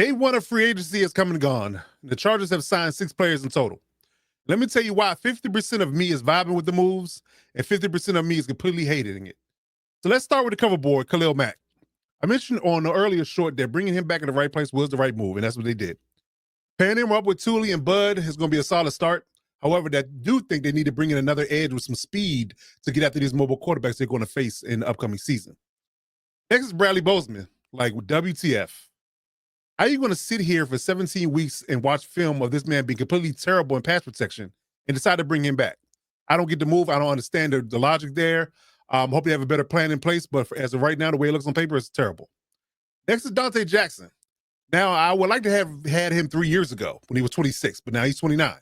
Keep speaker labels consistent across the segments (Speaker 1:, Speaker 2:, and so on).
Speaker 1: Day one of free agency has come and gone. The Chargers have signed 6 players in total. Let me tell you why 50% of me is vibing with the moves and 50% of me is completely hating it. So let's start with the cover board, Khalil Mack. I mentioned on the earlier short that bringing him back in the right place was the right move, and that's what they did. Pairing him up with Thule and Bud is going to be a solid start. However, I do think they need to bring in another edge with some speed to get after these mobile quarterbacks they're going to face in the upcoming season. Next is Bradley Bozeman, like WTF. How are you going to sit here for 17 weeks and watch film of this man being completely terrible in pass protection and decide to bring him back? I don't get the move. I don't understand the logic there. Hope they have a better plan in place, but as of right now, the way it looks on paper, it's terrible. Next is Dante Jackson. Now, I would like to have had him 3 years ago when he was 26, but now he's 29.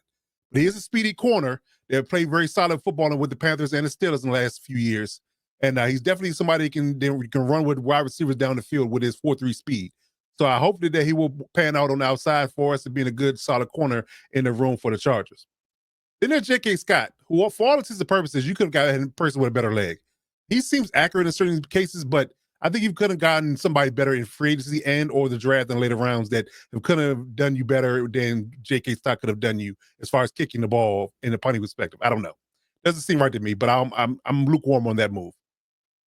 Speaker 1: But he is a speedy corner that played very solid football with the Panthers and the Steelers in the last few years. And he's definitely somebody that can run with wide receivers down the field with his 4.3 speed. So I hope that he will pan out on the outside for us and being a good, solid corner in the room for the Chargers. Then there's J.K. Scott, who, for all intents and purposes, you could have gotten a person with a better leg. He seems accurate in certain cases, but I think you could have gotten somebody better in free agency and or the draft in later rounds that could have done you better than J.K. Scott could have done you as far as kicking the ball in the punting perspective. I don't know. Doesn't seem right to me, but I'm lukewarm on that move.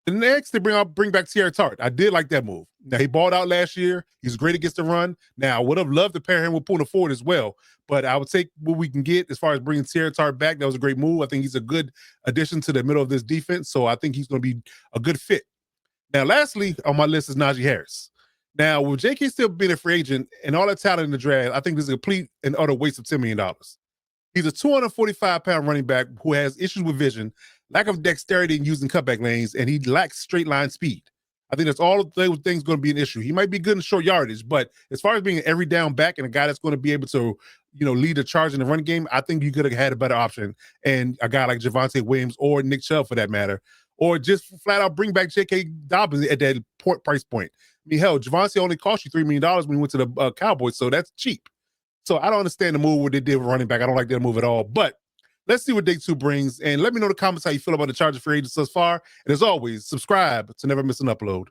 Speaker 1: The next, they bring back Teair Tart. I did like that move. Now, he balled out last year. He's great against the run. Now, I would have loved to pair him with Poona Ford as well, but I would take what we can get as far as bringing Teair Tart back. That was a great move. I think he's a good addition to the middle of this defense, so I think he's going to be a good fit. Now, lastly on my list is Najee Harris. Now, with J.K. still being a free agent and all that talent in the draft, I think this is a complete and utter waste of $10 million. He's a 245-pound running back who has issues with vision, lack of dexterity in using cutback lanes, and he lacks straight line speed. I think that's all of those things going to be an issue. He might be good in short yardage, but as far as being an every down back and a guy that's going to be able to, lead a charge in the run game, I think you could have had a better option. And a guy like Javonte Williams or Nick Chubb for that matter, or just flat out bring back J.K. Dobbins at that price point. I mean, hell, Javonte only cost you $3 million when he went to the Cowboys, so that's cheap. So I don't understand the move what they did with running back. I don't like that move at all. But let's see what day 2 brings. And let me know in the comments how you feel about the Chargers free agents thus far. And as always, subscribe to never miss an upload.